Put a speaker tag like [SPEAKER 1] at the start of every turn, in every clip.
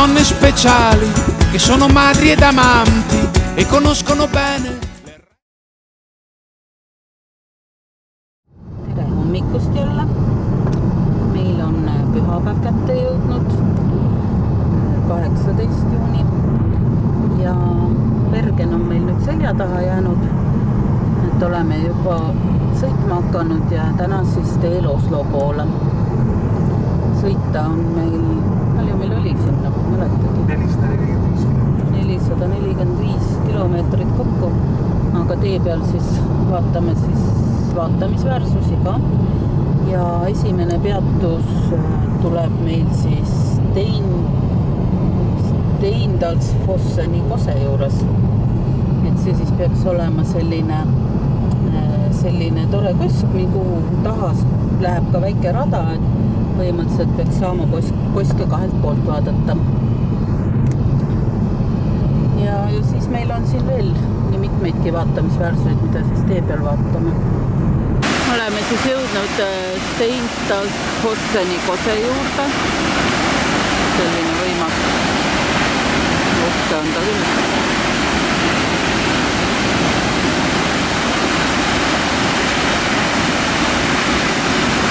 [SPEAKER 1] donne speciali che sono madri ed amanti e conoscono bene.
[SPEAKER 2] Tere hommikust jälle. Meil on pühapäev kätte jõudnud 18. juuni ja Bergen on meil nüüd selja taha jäänud, et oleme juba sõitma hakanud ja täna siis teel Oslo poole. Sõita on meil, palju meil oli sinna, mäletagi? 445 kilomeetrit kokku, aga tee peal siis vaatame vaatamisväärsusi ka. Ja esimene peatus tuleb meil siis Steindalsfosseni Kose juures. Et see siis peaks olema selline tore kusk, kuhu taha läheb ka väike rada, et põhimõtteliselt peaks saama koske kahelt poolt vaadata. Ja siis meil on siin veel nii mitmeidki vaatamisväärsuseid, mida siis tee peal vaatame. Oleme siis jõudnud Steindalsfosseni Kose juurde. Selline võimas. Uhke on ta küll.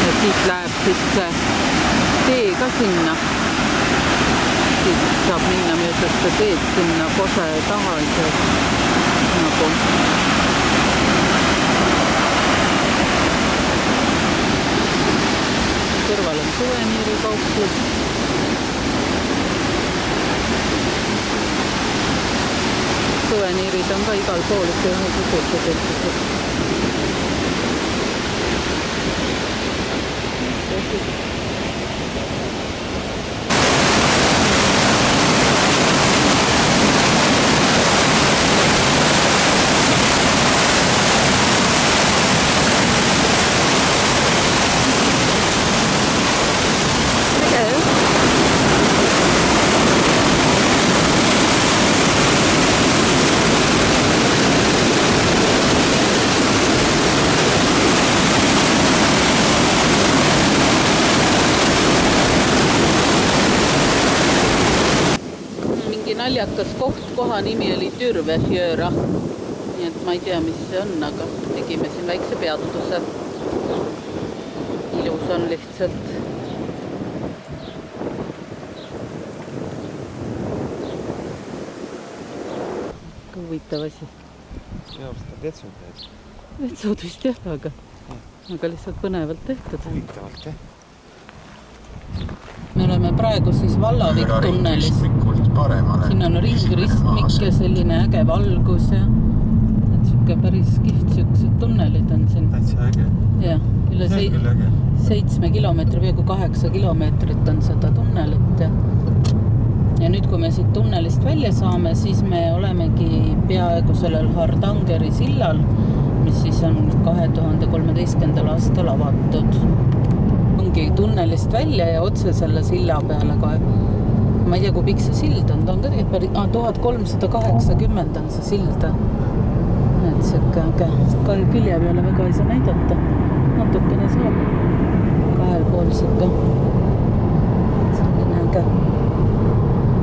[SPEAKER 2] Ja siit läheb siis tee ka sinna. Siit saab minna mööda seda teed sinna Kose taha. Nagu kõrval on suveniirikauplus. Suveniirid on ka igal pool ikka ühesugused ütlused. Naljakas koha nimi oli Tyrvefjöra. Nii et ma ei tea, mis see on, aga tegime siin väikse peatuse. Ilus on lihtsalt. Huvitav asi.
[SPEAKER 3] Jaa, seda vetsud need.
[SPEAKER 2] Vetsud vist jah, aga lihtsalt põnevalt tehtud.
[SPEAKER 3] Huvitavalt, jah.
[SPEAKER 2] Me oleme praegu siis Vallavik tunnelis. Siin on ringristmik ja selline äge valgus ja et siuke päris kihvt siuksed tunnelid on siin.
[SPEAKER 3] Täitsa äge.
[SPEAKER 2] Jah, üle 7 kilomeetri, peaaegu 8 kilomeetrit on seda tunnelit. Ja nüüd, kui me siit tunnelist välja saame, siis me olemegi peaaegu sellel Hardangeri sillal, mis siis on 2013. aastal avatud. Ongi tunnelist välja ja otse selle silla peale ka. Ma ei tea, kui pikk see sild on. Ta on ka 1380 on see silda. Et siuke külje peale väga ei saa näidata. Natukene saab. Kahel pool siuke. Selline äge.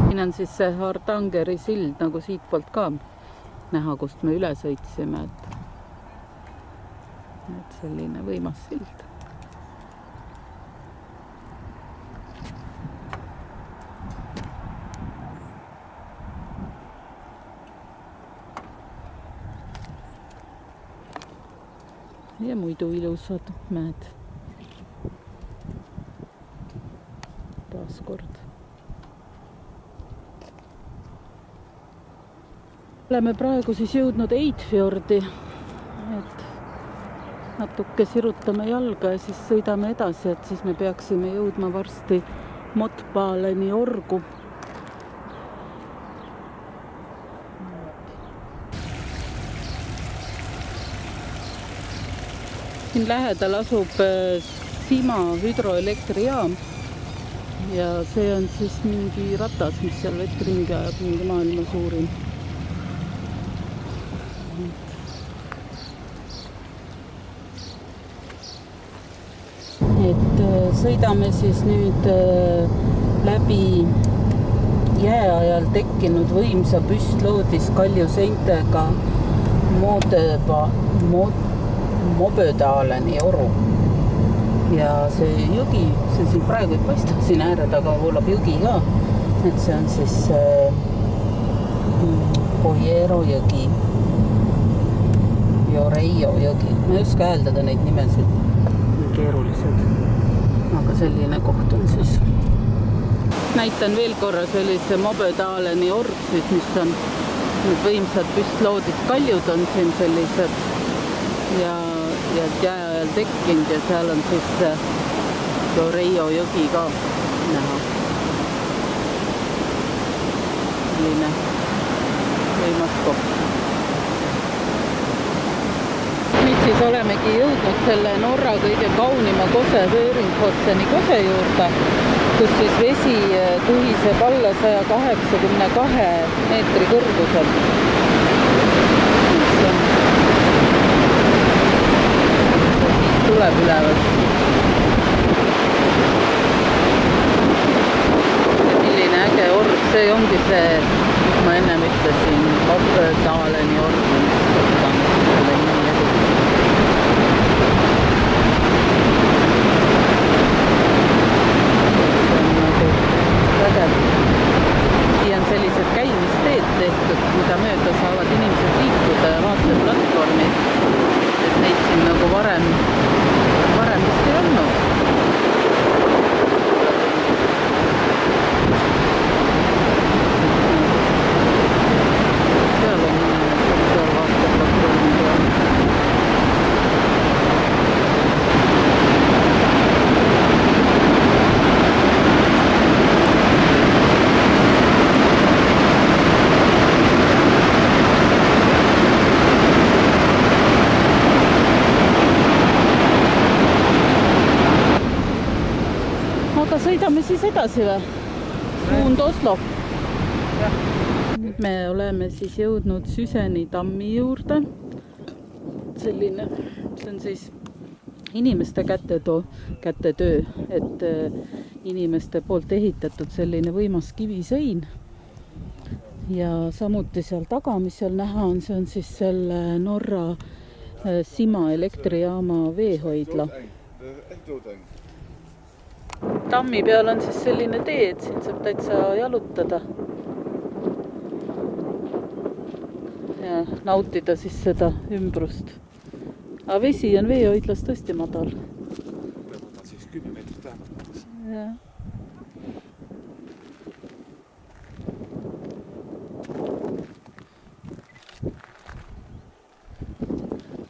[SPEAKER 2] Siin on siis see Hardangeri sild nagu siit poolt ka näha, kust me üle sõitsime. Et selline võimas sild. Ja muidu ilusad mäed. Taas kord. Oleme praegu siis jõudnud Eidfjordi, et natuke sirutame jalga ja siis sõidame edasi, et siis me peaksime jõudma varsti Motbaleni orgu. Siin lähedal asub Sima hüdroelektrijaam ja see on siis mingi ratas, mis seal vett ringi ajab, mingi maailma suurim. Et sõidame siis nüüd läbi jääajal tekkinud võimsa püstloodiskaljuseintega Mobödaleni oru. Ja see jõgi, see siin praegu ei paista, siin ääre taga voolab jõgi ka. Et see on siis Poiero jõgi. Joreio jõgi. Ma ei oska hääldada neid nimesid. Keerulised. Aga selline koht on siis. Näitan veel korra sellise Mobödaleni org, siis, mis on need võimsad püstloodiskaljud on siin sellised ja jääajal tekkinud ja seal on siis Joreio jõgi ka näha. Selline võimas koht. Nüüd siis olemegi jõudnud selle Norra kõige kaunima kose Vöringfosseni kose juurde, kus siis vesi tuhiseb alla 182 meetri kõrguselt. Tuleb ülevalt. Milline äge org, see ongi see, mis ma ennem ütlesin, Mobödaleni org, mis selle nimi edu. See on nagu vägev. Siin on sellised käimisteed tehtud, mida mööda saavad inimesed liikuda ja vaateplatvormid. Et neid siin nagu varem vist ei olnud. Seal on inimesed, seal vaateplatvormid ja sõidame siis edasi või? Suund Oslo. Nüüd me oleme siis jõudnud Süseni tammi juurde. Selline, see on siis inimeste kätetöö, et inimeste poolt ehitatud selline võimas kivisõin. Ja samuti seal taga, mis seal näha on, see on siis selle Norra Sima elektrijaama veehoidla. Tammi peal on siis selline tee, et siin saab täitsa jalutada ja nautida siis seda ümbrust. Aga vesi on veehoidlas tõesti madal.
[SPEAKER 3] Võtad siis 10 meetrit vähemalt.
[SPEAKER 2] Ja.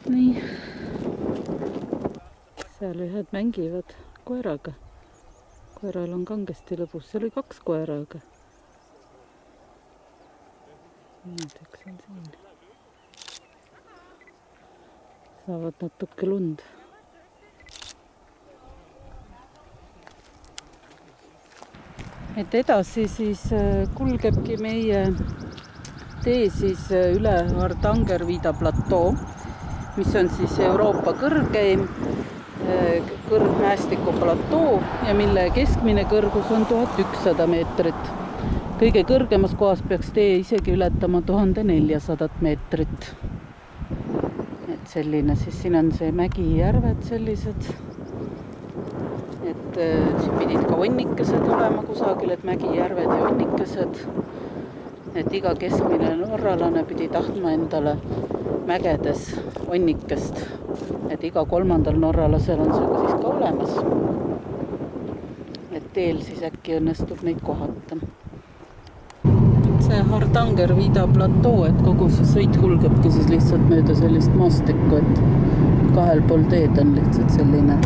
[SPEAKER 2] Nii. Seal ühed mängivad koeraga. Koeral on kangesti lõbus. Seal oli 2 koeraga. Üks on siin. Saavad natuke lund. Et edasi siis kulgebki meie tee siis üle Hardangervidda platoo, mis on siis Euroopa kõrgeim kõrgmäestiku platoo ja mille keskmine kõrgus on 1100 meetrit. Kõige kõrgemas kohas peaks tee isegi ületama 1400 meetrit. Et selline, siis siin on see mägijärved sellised. Et siin pidid ka onnikesed olema kusagil, et mägijärved ja onnikesed. Et iga keskmine norralane pidi tahtma endale mägedes onnikest. Et iga 3. norralasel on see siis ka olemas. Et teel siis äkki õnnestub neid kohata. See Hardangervidda platoo, et kogu see sõit kulgebki siis lihtsalt mööda sellist maastikku, et 2 pool teed on lihtsalt selline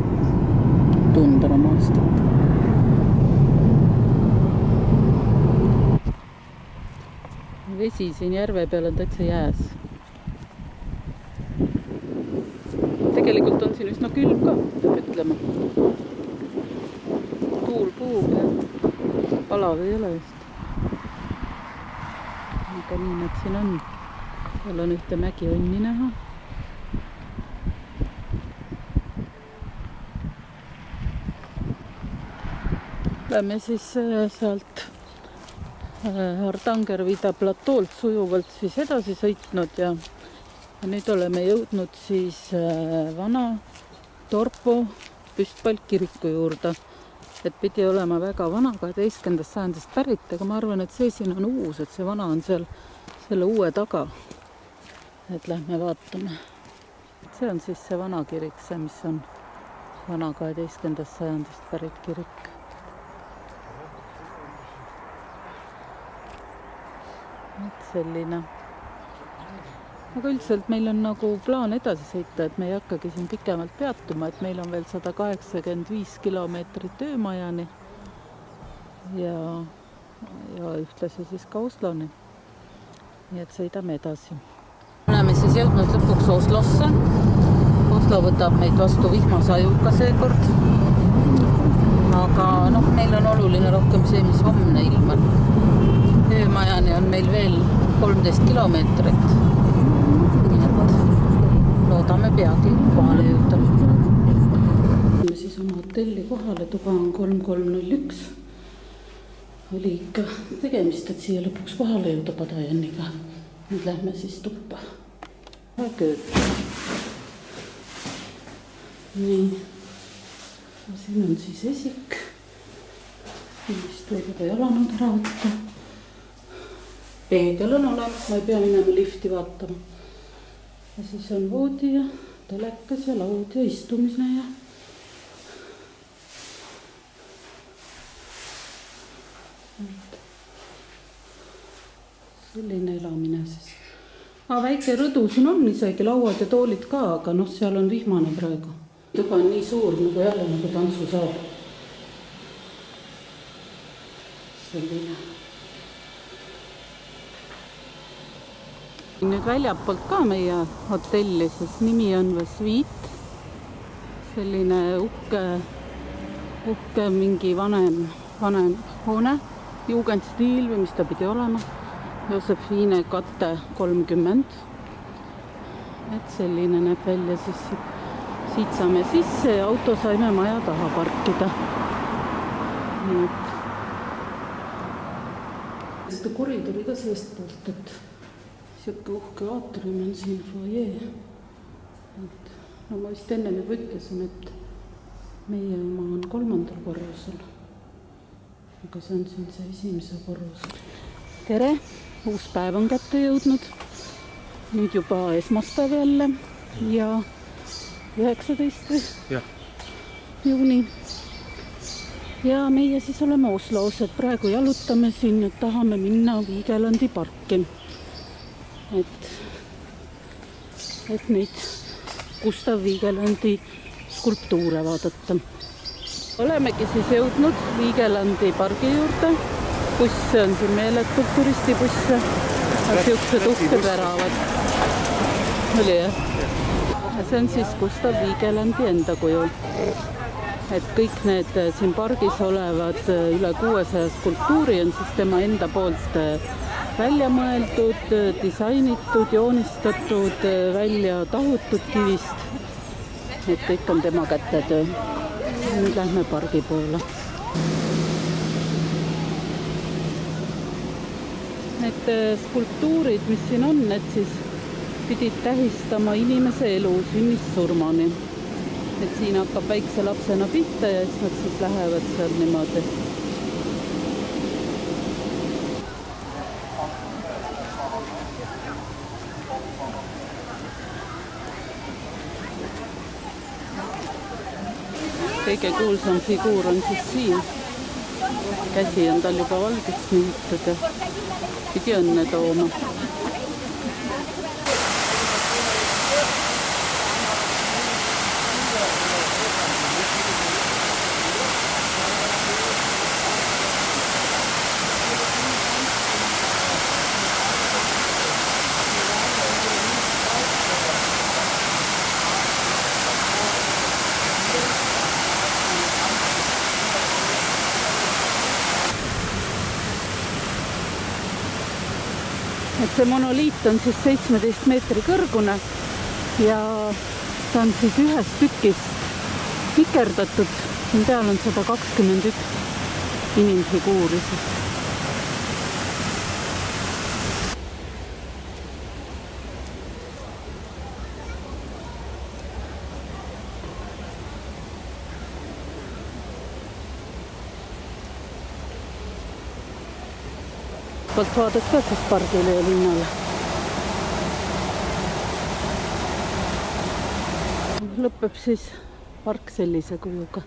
[SPEAKER 2] tundramaastik. Vesi siin järve peal on täitsa jääs. Tegelikult on siin üsna külm ka, peab ütlema. Tuul puhub ja palav ei ole just. Aga nii nad siin on. Seal on ühte mägionni näha. Lähme siis sealt Hardangervide platoolt sujuvalt siis edasi sõitnud ja nüüd oleme jõudnud siis vana Torpo püstpalkkiriku juurde. Et pidi olema väga vana, 12. sajandist pärit, aga ma arvan, et see siin on uus, et see vana on seal selle uue taga. Et lähme vaatame. See on siis see vana kirik, see mis on vana 12. sajandist pärit kirik. Et selline. Aga üldiselt meil on nagu plaan edasi sõita, et me ei hakkagi siin pikemalt peatuma, et meil on veel 185 kilomeetrit öömajani ja ühtlasi siis ka Osloni. Nii et sõidame edasi. Oleme siis jõudnud lõpuks Oslosse. Oslo võtab meid vastu vihmasajuga seekord. Aga meil on oluline rohkem see, mis homne ilm on. Öömajani on meil veel 13 kilomeetrit. Loodame peagi kohale jõuda. Me siis oma hotelli kohale, tuba on 3301. Oli ikka tegemist, et siia lõpuks kohale jõuda Padajaniga. Nüüd lähme siis tuppa. Kööd. Nii. Siin on siis esik. Millist võib juba jalanud ära võtta. Peegel on olemas, ma ei pea minema lifti vaatama. Ja siis on voodi ja telekas ja laud ja istumine ja selline elamine siis. Väike rõdu siin on isegi lauad ja toolid ka, aga seal on vihmane praegu. Tuba on nii suur jälle nagu tantsusaal. Selline. Nüüd väljapoolt ka meie hotelli, siis nimi on Vesviit. Selline uhke mingi vanem hoone, jugendstiil või mis ta pidi olema. Josefine kate 30. Et selline näeb välja siis siit saame sisse ja auto saime maja taha parkida. Seda koridori ka seest poolt, et siuke uhke aatrium on siin foajee. Ma vist enne juba ütlesin, et meie oma on 3. korrusel. Aga see on siin see 1. korrusel. Tere! Uus päev on kätte jõudnud. Nüüd juba esmaspäev jälle ja 19. juuni. Ja meie siis oleme Oslos, et praegu jalutame siin, et tahame minna Viigelandi parki. Et neid Gustav Viigelandi skulptuure vaadata. Olemegi siis jõudnud Viigelandi pargi juurde. Buss on siin meeletult turistibusse. Siuksed uhked väravad. Oli jah? Ja see on siis Gustav Viigelandi enda kuju. Et kõik need siin pargis olevad üle 600 skulptuuri on siis tema enda poolt välja mõeldud, disainitud, joonistatud, välja tahutud kivist. Et kõik on tema kätetöö. Nüüd lähme pargi poole. Need skulptuurid, mis siin on, et siis pidid tähistama inimese elu sünnist surmani. Et siin hakkab väikse lapsena pihta ja siis nad siis lähevad seal niimoodi. Kõige kuulsam figuur on siis siin. Käsi on tal juba valgeks nihitud ja pidi õnne tooma. Et see monoliit on siis 17 meetri kõrgune ja ta on siis ühes tükis pikerdatud. Siin peal on 121 inimfiguuri. sealtpoolt vaadet ka siis pargile ja linnale. Lõpeb siis park sellise kujuga.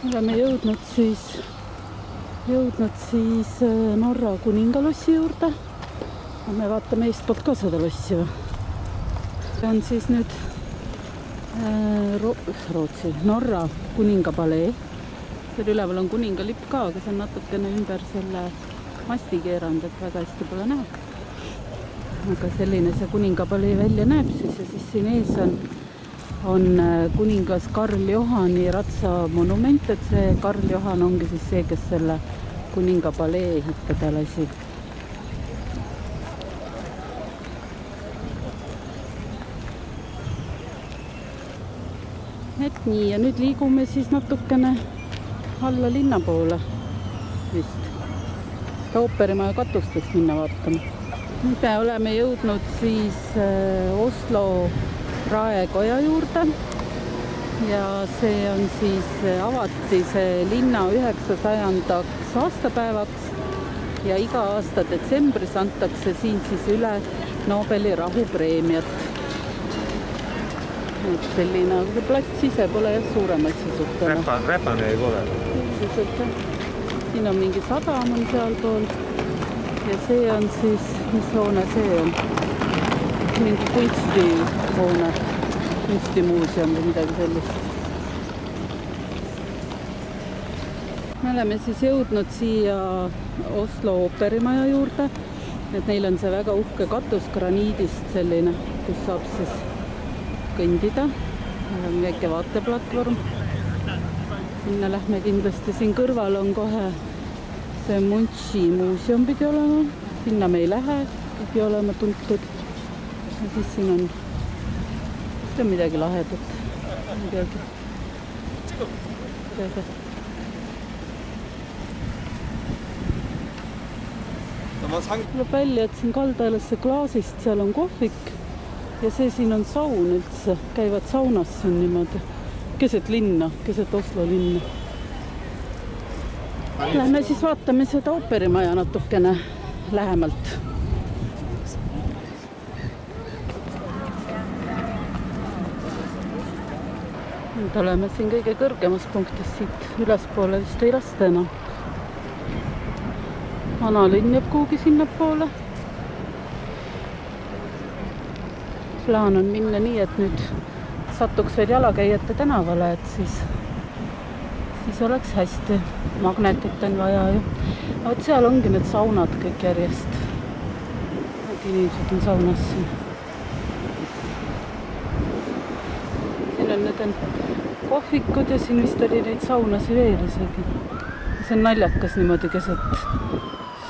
[SPEAKER 2] Oleme jõudnud siis Norra kuningalossi juurde. Me vaatame eestpoolt ka seda lossi. See on siis nüüd Rootsi, Norra kuningapalee. Seal üleval on kuningalipp ka, aga see on natukene ümber selle masti keeranud, et väga hästi pole näha. Aga selline see kuningapalee välja näeb siis ja siis siin ees on kuningas Karl Johani ratsa monument, et see Karl Johan ongi siis see, kes selle kuningapalee ehitada lasi. Et nii, ja nüüd liigume siis natukene alla linna poole vist. Ooperimaja katust võiks minna vaatama. Nüüd me oleme jõudnud siis Oslo Raekoja juurde ja see on siis avati see linna 900. aastapäevaks ja iga aasta detsembris antakse siin siis üle Nobeli rahupreemiat. Selline, aga see plats ise pole jah suurem asja suhtena.
[SPEAKER 3] Räpane ei ole.
[SPEAKER 2] Siin on mingi sadam on seal pool ja see on siis, mis hoone see on? Mingi kunstihoone, kunstimuuseum või midagi sellist. Me oleme siis jõudnud siia Oslo ooperimaja juurde, et neil on see väga uhke katus graniidist selline, kus saab siis kõndida. Väike vaateplatvorm. Sinna lähme kindlasti. Siin kõrval on kohe see Munchi muuseum pidi olema. Sinna me ei lähe, pidi olema tuntud. Ja siis siin on midagi lahedat. Midagi. Tuleb välja, et siin kaldaelasse klaasist seal on kohvik ja see siin on saun üldse. Käivad saunas siin niimoodi. Keset linna, keset Oslo linna. Lähme siis vaatame seda ooperimaja natukene lähemalt. Nüüd oleme siin kõige kõrgemas punktis, siit ülespoole vist ei lasta enam. Vanalinn jääb kuhugi sinna poole. Plaan on minna nii, et nüüd satuks veel jalakäijate tänavale, et siis oleks hästi. Magnetit on vaja ju. Vaat seal ongi need saunad kõik järjest. Need inimesed on saunas siin. Siin on need kohvikud ja siin vist oli neid saunasi veel isegi. See on naljakas niimoodi keset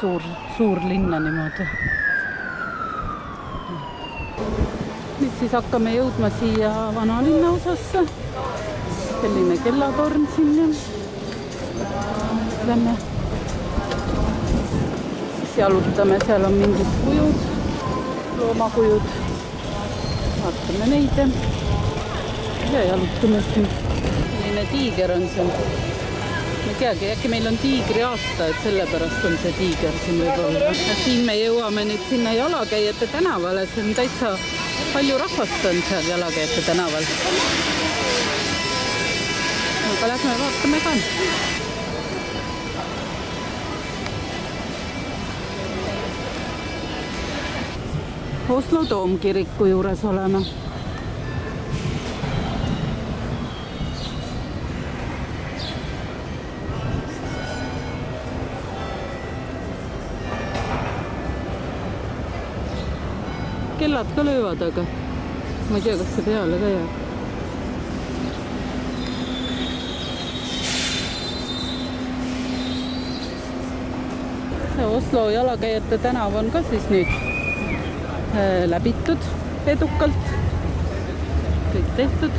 [SPEAKER 2] suur linna niimoodi. Nüüd siis hakkame jõudma siia vanalinna osasse. Selline kellatorn sinna. Lähme. Jalutame, seal on mingid kujud, loomakujud. Vaatame neid ja jalutame siin. Selline tiiger on seal. Ma ei teagi, äkki meil on tiigri aasta, et sellepärast on see tiiger siin võib-olla. Siin me jõuame nüüd sinna jalakäijate tänavale. See on täitsa palju rahvast on seal jalakäijate tänaval. Aga lähme vaatame ka. Oslo Toomkiriku juures oleme. Kellad ka löövad, aga ma ei tea, kas see peale ka jääb. Oslo jalakäijate tänav on ka siis nüüd läbitud edukalt. Kõik tehtud.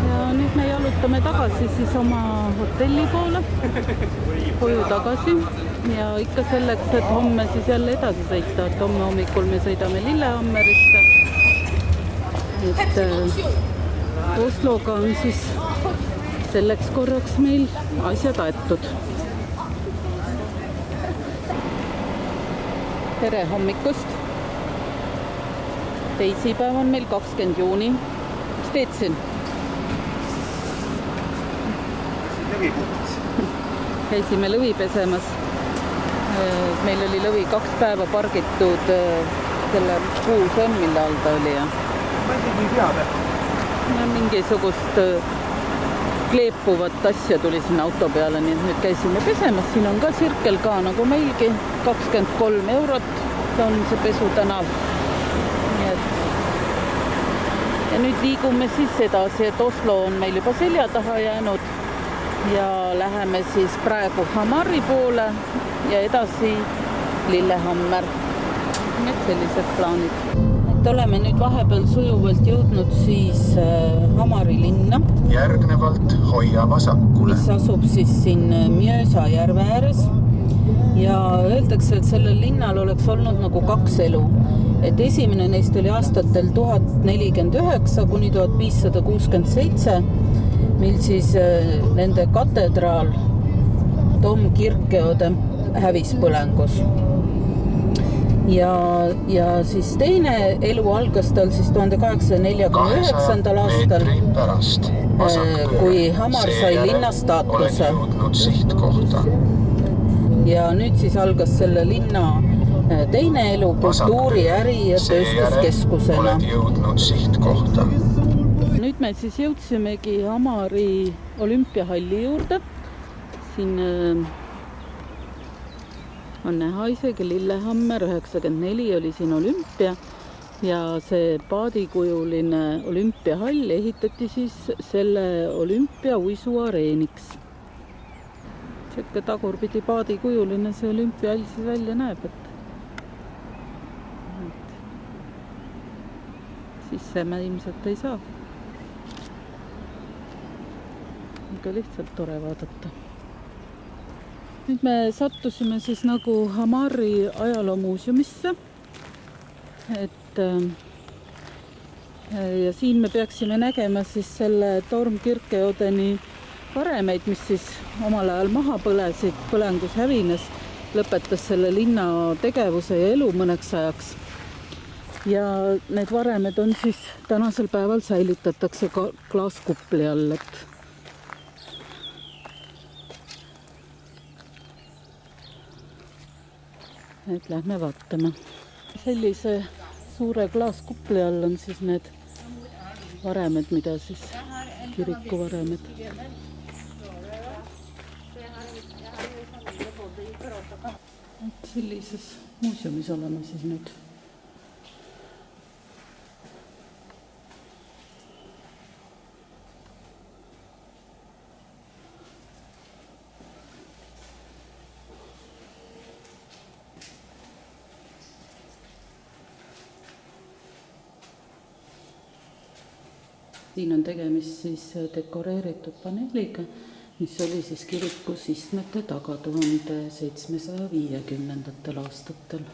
[SPEAKER 2] ja nüüd me jalutame tagasi siis oma hotelli poole, koju tagasi ja ikka selleks, et homme siis jälle edasi sõita, et homme hommikul me sõidame Lillehammerisse. Et Osloga on siis selleks korraks meil asjad aetud. Tere hommikust! Teisipäev on meil 20. juuni. Mis teed siin? Käisime lõvi pesemas. Meil oli lõvi 2 päeva pargitud selle puusõmm, mille all ta oli.
[SPEAKER 3] Ma isegi ei tea.
[SPEAKER 2] Mingisugust kleepuvat asja tuli sinna auto peale, nii et nüüd käisime pesemas. Siin on ka Circle K nagu meilgi, 23 eurot on see pesutänav. Ja nüüd liigume siis edasi, et Oslo on meil juba selja taha jäänud ja läheme siis praegu Hamari poole ja edasi Lillehammer. Need sellised plaanid. Et oleme nüüd vahepeal sujuvalt jõudnud siis Hamari linna.
[SPEAKER 4] Järgnevalt hoia vasakule.
[SPEAKER 2] Mis asub siis siin Mjösa järve ääres. Ja öeldakse, et sellel linnal oleks olnud nagu 2 elu. Et esimene neist oli aastatel 1049 kuni 1567, mil siis nende katedraal Tom Kirkeode hävis põlengus. Ja siis teine elu algas tal siis 1849. aastal, kui Hamar sai linnastaatuse. Ja nüüd siis algas selle linna teine elu kultuuri, äri ja tööstuskeskusena. Nüüd me siis jõudsimegi Hamari olümpiahalli juurde. Siin on näha isegi Lillehammer, 94 oli siin olümpia ja see paadikujuline olümpiahall ehitati siis selle olümpia uisuareeniks. Siuke tagurpidi paadikujuline see olümpiahall siis välja näeb, et sisse me ilmselt ei saa. Aga lihtsalt tore vaadata. Nüüd me sattusime siis nagu Hamari ajaloomuuseumisse. Ja siin me peaksime nägema siis selle Torm Kirkeodeni varemeid, mis siis omal ajal maha põlesid, põlengus hävines, lõpetas selle linna tegevuse ja elu mõneks ajaks. Ja need varemed on siis tänasel päeval säilitatakse ka klaaskupli all, et lähme vaatame. Sellise suure klaaskupli all on siis need varemed, mida siis kiriku varemed. Et sellises muuseumis oleme siis nüüd. Siin on tegemist siis dekoreeritud paneeliga, mis oli siis kirikus istmete taga 1750. aastatel.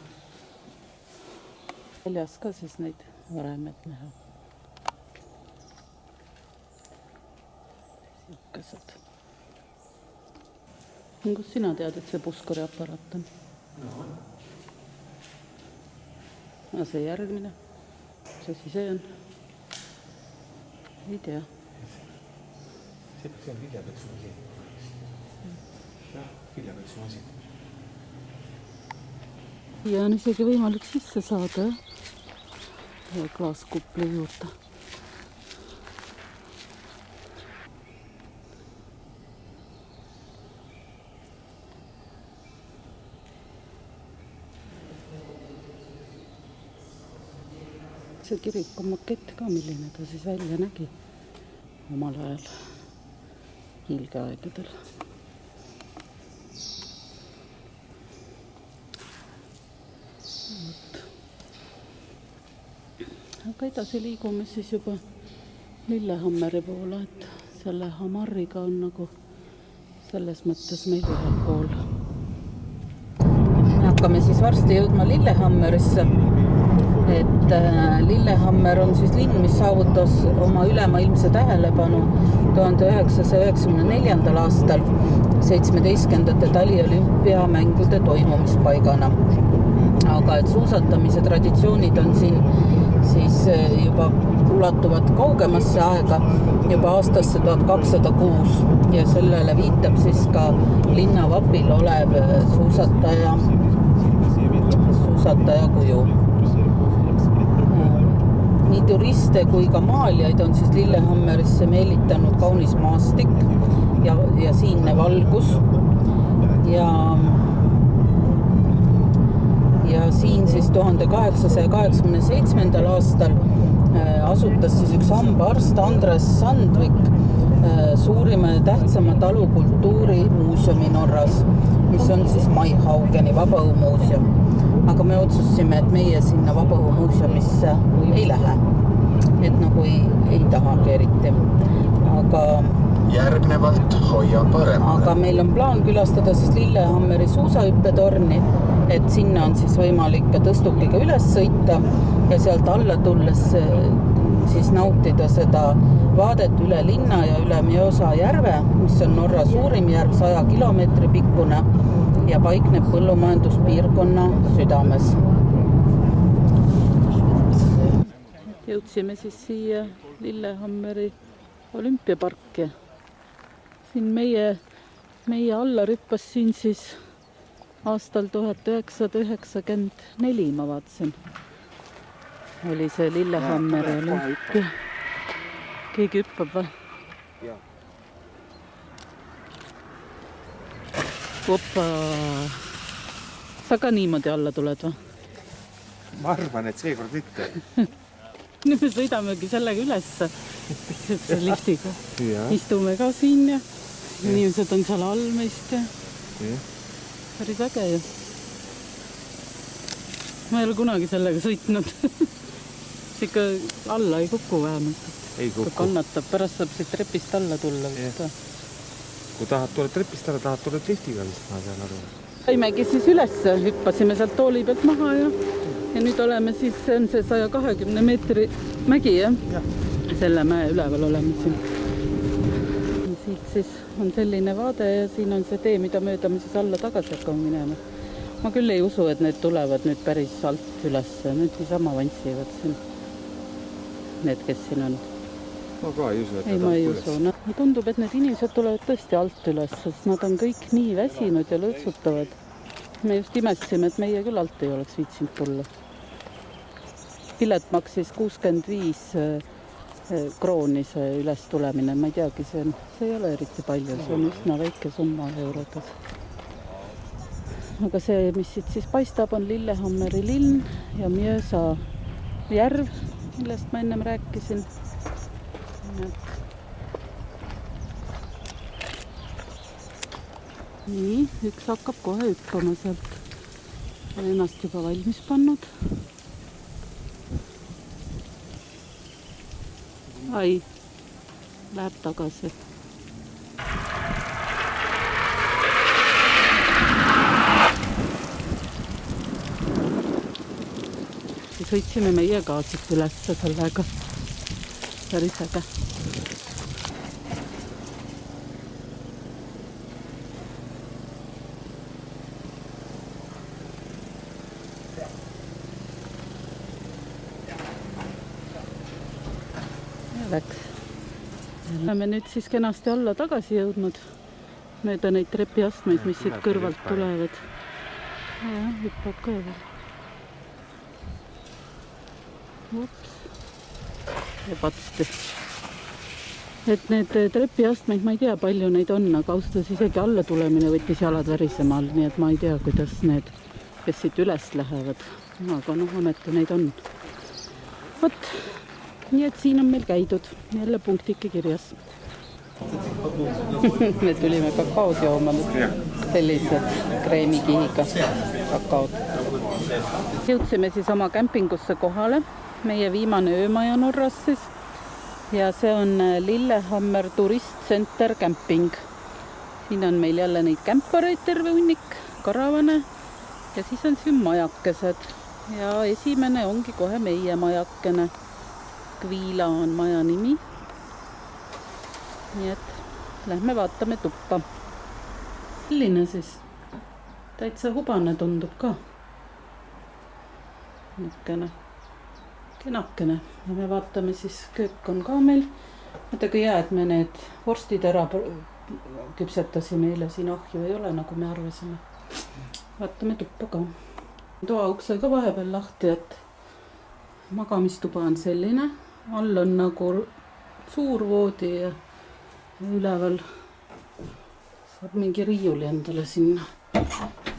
[SPEAKER 2] Väljas ka siis neid varemed näha. Siukesed. Kus sina tead, et see puskuri aparaat on? No. See järgmine. See siis see on. Ei tea.
[SPEAKER 3] See on viljapeksu masin. Viljapeksu masin.
[SPEAKER 2] Ja on isegi võimalik sisse saada klaaskupli juurde. See kiriku makett ka, milline ta siis välja nägi omal ajal hiilgeaegadel. Aga edasi liigume siis juba Lillehammeri poole, et selle Hamarriga on nagu selles mõttes meil ühel pool. Hakkame siis varsti jõudma Lillehammerisse, et Lillehammer on siis linn, mis saavutas oma ülemaailmse tähelepanu 1994. aastal 17. taliolümpiamängude toimumispaigana. Aga et suusatamise traditsioonid on siin siis juba ulatuvad kaugemasse aega, juba aastasse 1206 ja sellele viitab siis ka linnavapil olev suusataja kuju. Nii turiste kui ka maalijaid on siis Lillehammerisse meelitanud kaunis maastik ja siinne valgus ja siin siis 1887. aastal asutas siis üks hambaarst Andres Sandvik suurima ja tähtsama talukultuuri muuseumi Norras, mis on siis Maihaugeni vabaõhumuuseum. Aga me otsustasime, et meie sinna vabaõhumuuseumisse ei lähe. Et nagu ei tahagi eriti.
[SPEAKER 4] Järgnevalt hoia paremale.
[SPEAKER 2] Aga meil on plaan külastada siis Lillehammeri suusahüppetorni, et sinna on siis võimalik ka tõstukiga üles sõita ja sealt alla tulles siis nautida seda vaadet üle linna ja üle Mjøsa järve, mis on Norra suurim järv 100 kilomeetri pikkune ja paikneb põllumajanduspiirkonna südames. Jõudsime siis siia Lillehammeri olümpiaparki. Siin meie alla rüppas siin siis aastal 1994, ma vaatasin. Oli see Lillehammeri olümpia. Keegi hüppab või?
[SPEAKER 3] Jaa.
[SPEAKER 2] Opa! Sa ka niimoodi alla tuled või?
[SPEAKER 3] Ma arvan, et seekord ikka.
[SPEAKER 2] Nüüd me sõidamegi sellega üles. See liftiga.
[SPEAKER 3] Ja.
[SPEAKER 2] Istume ka siin ja inimesed on seal all meist ja päris äge ju. Ma ei ole kunagi sellega sõitnud. Ikka alla ei kuku vähemalt.
[SPEAKER 3] Ei kuku.
[SPEAKER 2] Kannatab, pärast saab siit trepist alla tulla.
[SPEAKER 3] Kui tahad tulla trepist alla, tahad tulla liftiga vist, ma pean aru.
[SPEAKER 2] Saimegi siis üles, hüppasime sealt tooli pealt maha ja nüüd oleme siis, see on see 120 meetri mägi ja selle mäe üleval oleme siin. Siit siis on selline vaade ja siin on see tee, mida mööda me siis alla tagasi hakkame minema. Ma küll ei usu, et need tulevad nüüd päris alt üles. Nüüd niisama vantsivad siin. Need, kes siin on.
[SPEAKER 3] Ma ka ei usu, et
[SPEAKER 2] ei, ma ei usu. No, tundub, et need inimesed tulevad tõesti alt üles, sest nad on kõik nii väsinud ja lõõtsutavad. Me just imesime, et meie küll alt ei oleks viitsinud tulla. Pilet maksis 65 krooni see üles tulemine. Ma ei teagi, see ei ole eriti palju. See on üsna väike summa eurodes. Aga see, mis siit siis paistab, on Lillehammeri linn ja Mjøsa järv, millest ma ennem rääkisin. Nii, üks hakkab kohe hüppama sealt. Olen ennast juba valmis pannud. Ai, läheb tagasi. Sõitsime meie ka siit üles sellega. Päris äge. Oleme nüüd siis kenasti alla tagasi jõudnud mööda neid trepiastmeid, mis siit kõrvalt tulevad. Ja, hüppab ka veel. Ups. Ja patsti. Et need trepiastmeid, ma ei tea, palju neid on, aga austas isegi alla tulemine võttis jalad värisema all, nii et ma ei tea, kuidas need, kes siit üles lähevad. Aga ometi neid on. Võt. Nii et siin on meil käidud. Jälle punktike kirjas. Me tulime kakaod jooma. Sellised kreemikihiga kakaod. Jõudsime siis oma kämpingusse kohale. Meie viimane öömaja Norras siis. ja see on Lillehammer turistcenter camping. Siin on meil jälle neid kämpareid terve hunnik, karavane ja siis on siin majakesed. Ja esimene ongi kohe meie majakene. Kviila on maja nimi. Nii et lähme vaatame tuppa. Selline siis. Täitsa hubane tundub ka. Nikkene. Kenakene. Ja me vaatame siis, köök on ka meil. Mõtega jää, et me need vorstid ära küpsetasime eile, siin ahju ei ole, nagu me arvasime. Vaatame tuppa ka. Toa ukse ka vahepeal lahti, et magamistuba on selline. All on nagu suur voodi ja üleval saab mingi riiuli endale sinna.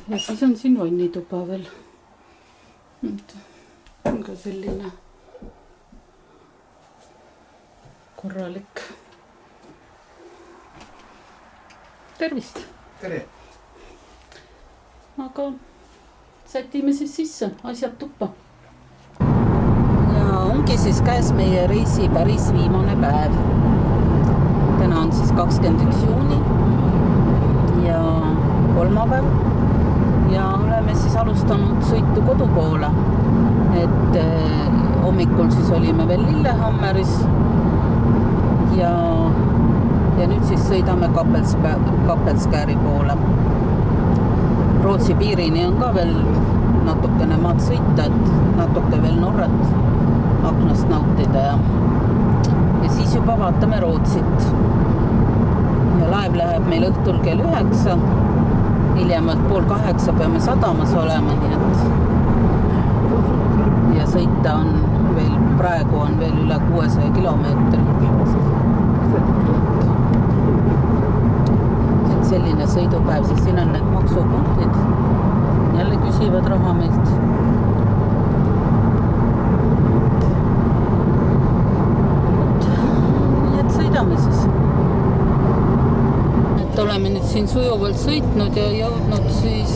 [SPEAKER 2] Ja siis on siin vannituba veel. On ka selline korralik. Tervist!
[SPEAKER 3] Tere!
[SPEAKER 2] Aga sätime siis sisse, asjad tuppa. Ja ongi siis käes meie reisi päris viimane päev. Täna on siis 21. juuni ja kolmapäev. Ja oleme siis alustanud sõitu kodu poole. Et hommikul siis olime veel Lillehammeris ja nüüd siis sõidame Kappelskääri poole. Rootsi piirini on ka veel natukene maad sõita, et natuke veel Norrat aknast nautida ja siis juba vaatame Rootsit. Ja laev läheb meil õhtul kell 9, hiljemalt 7:30 peame sadamas olema, nii et ja sõita on veel, praegu on veel üle 600 kilomeetri. Et selline sõidupäev, siis siin on need maksupunktid. Jälle küsivad raha meilt. Nii et sõidame siis. Et oleme nüüd siin sujuvalt sõitnud ja jõudnud siis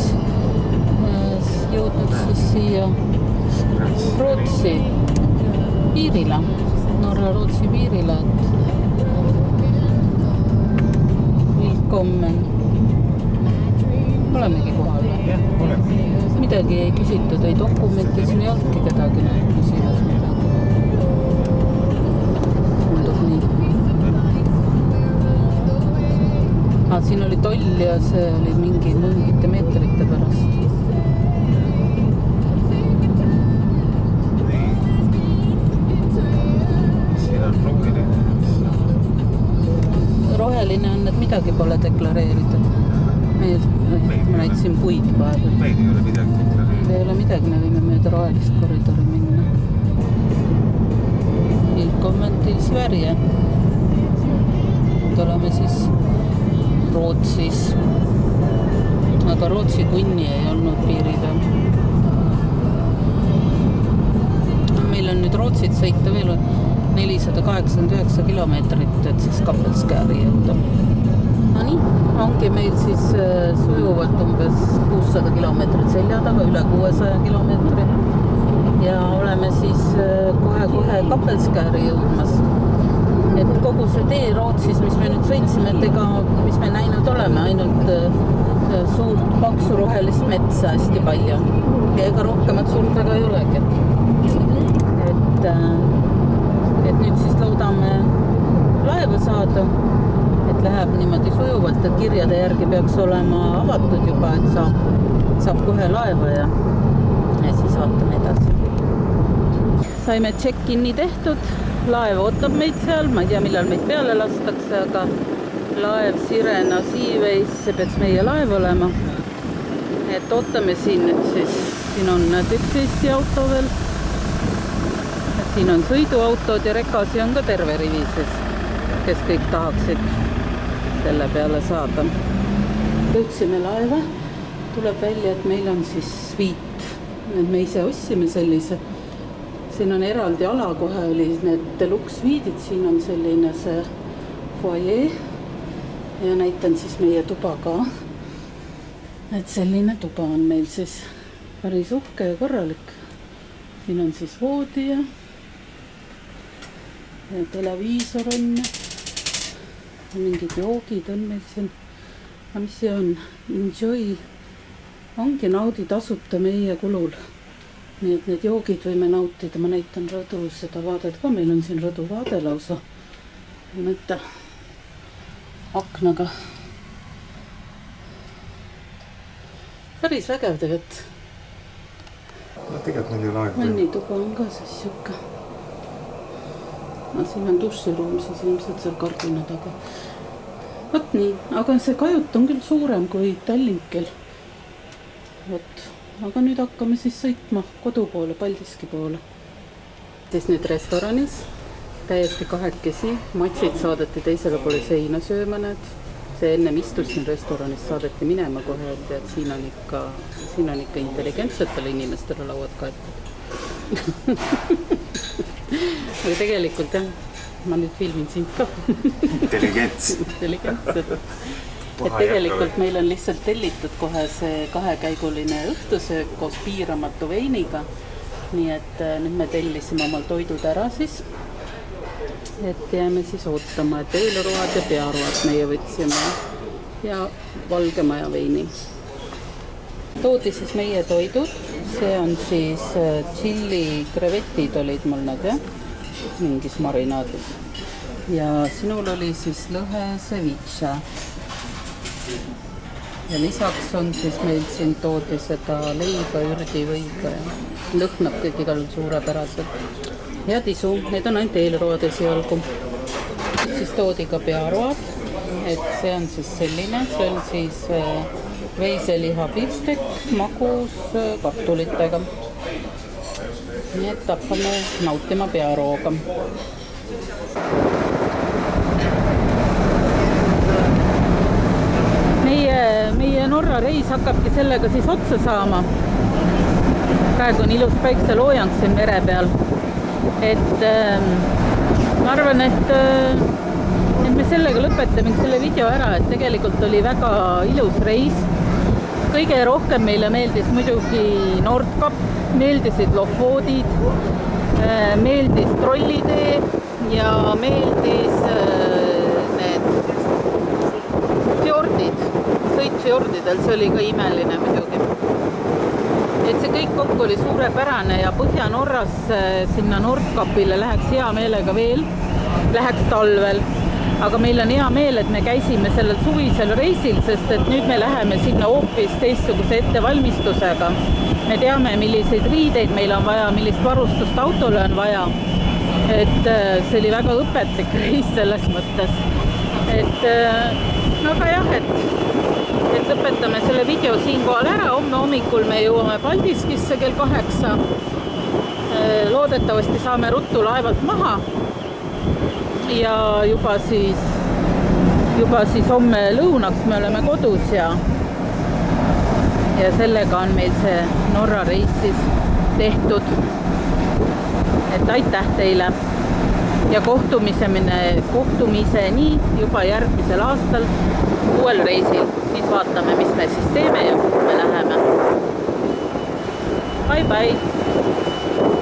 [SPEAKER 2] siia Rootsi piirile, Norra-Rootsi piirile, et willkommen. Olemegi kohal. Midagi ei küsitud, ei dokumenti, siin ei olnudki kedagi küsimas midagi. Tundub nii. Siin oli toll ja see oli mingite meetrite pärast. Roheline on, et midagi pole deklareeritud. Ma näitasin puid vahepeal.
[SPEAKER 3] Meil ei ole midagi deklareeritud.
[SPEAKER 2] Meil ei ole midagi, me võime mööda rohelist koridori minna. Willkommen til Sverige. Nüüd oleme siis Rootsis. Aga Rootsi kunni ei olnud piiri peal. Meil on nüüd Rootsit sõita veel 489 kilomeetrit, et siis Kappelskääri jõuda. No nii, ongi meil siis sujuvalt umbes 600 kilomeetrit selja taga, üle 600 kilomeetrit. Ja oleme siis kohe Kappelskääri jõudmas. Et kogu see tee Rootsis, mis me nüüd sõitsime, et ega, mis me näinud oleme, ainult suurt paksu rohelist metsa hästi palju. Ja ega rohkemat suurt väga ei olegi. Et nüüd siis loodame laeva saada, et läheb niimoodi sujuvalt, et kirjade järgi peaks olema avatud juba, et saab kohe laeva ja siis vaatame edasi. Saime check-in'i tehtud, laev ootab meid seal, ma ei tea, millal meid peale lastakse, aga laev Sirena Seaways, see peaks meie laev olema. Et ootame siin, et siis siin on üks Eesti auto veel. Siin on sõiduautod ja rekasi on ka terve rivi, kes kõik tahaksid selle peale saada. Jõudsime laeva, tuleb välja, et meil on siis sviit. Me ise ostsime sellise. Siin on eraldi ala, kohe oli need deluxe sviidid, siin on selline see foyer ja näitan siis meie tuba ka. Et selline tuba on meil siis päris uhke ja korralik. Siin on siis voodi ja televiisor on, mingid joogid on meil siin. Aga mis see on? Enjoy. Ongi naudi tasuta meie kulul. Nii et need joogid võime nautida. Ma näitan rõdu seda vaadet ka. Meil on siin rõdu vaade lausa. Näete aknaga. Päris vägev tegelikult.
[SPEAKER 3] No tegelikult meil ei ole aega.
[SPEAKER 2] Vannituba on ka siis siuke. Siin on duširuum, siis ilmselt seal kardina taga. Võt nii, aga see kajut on küll suurem kui Tallinkil. Võt, aga nüüd hakkame siis sõitma kodu poole, Paldiski poole. Siis nüüd restoranis, täiesti kahekesi, matsid saadeti teisele poole seina sööma need. See ennem istus siin restoranis, saadeti minema kohe, et siin on ikka intelligentsetele inimestele lauad kaetud. Aga tegelikult jah, ma nüüd filmin sind ka. Intelligentsed. Et tegelikult meil on lihtsalt tellitud kohe see 2-käiguline õhtusöök koos piiramatu veiniga. Nii et nüüd me tellisime omal toidud ära siis. Et jääme siis ootama, et eelroad ja pearoad meie võtsime ja valgemaja veini. Toodi siis meie toidud. See on siis chili krevetid olid mul nad, jah? Mingis marinaadis. Ja sinul oli siis lõhe ceviche. Ja lisaks on siis meil siin toodi seda leiba, ürdivõiga ja lõhnab kõik igal suurepäraselt. Ja tisu, need on ainult eelroad esialgu. Siis toodi ka pearoad, et see on siis selline, see on siis veiseliha pitstek, magus kartulitega. Nii et hakkame nautima pearooga. Meie Norra reis hakkabki sellega siis otsa saama. Praegu on ilus päikseloojang siin mere peal. Et ma arvan, et me sellega lõpetame selle video ära, et tegelikult oli väga ilus reis. Kõige rohkem meile meeldis muidugi Nordkap, meeldisid Lofoodid, meeldis Trollitee ja meeldis need fjordid, sõit fjordidel, see oli ka imeline muidugi. Et see kõik kokku oli suurepärane ja Põhja-Norras sinna Nordkapile läheks hea meelega veel, läheks talvel. Aga meil on hea meel, et me käisime sellel suvisel reisil, sest et nüüd me läheme sinna hoopis teistsuguse ettevalmistusega. Me teame, milliseid riideid meil on vaja, millist varustust autole on vaja. Et see oli väga õpetlik reis selles mõttes. Aga jah, et lõpetame selle video siinkohal ära. Homme hommikul me jõuame Paldiskisse kell 8. Loodetavasti saame ruttu laevalt maha. Ja juba siis homme lõunaks me oleme kodus ja sellega on meil see Norra reis siis tehtud. Et aitäh teile ja kohtumiseni juba järgmisel aastal uuel reisil. Siis vaatame, mis me siis teeme ja kuhu me läheme. Bye bye!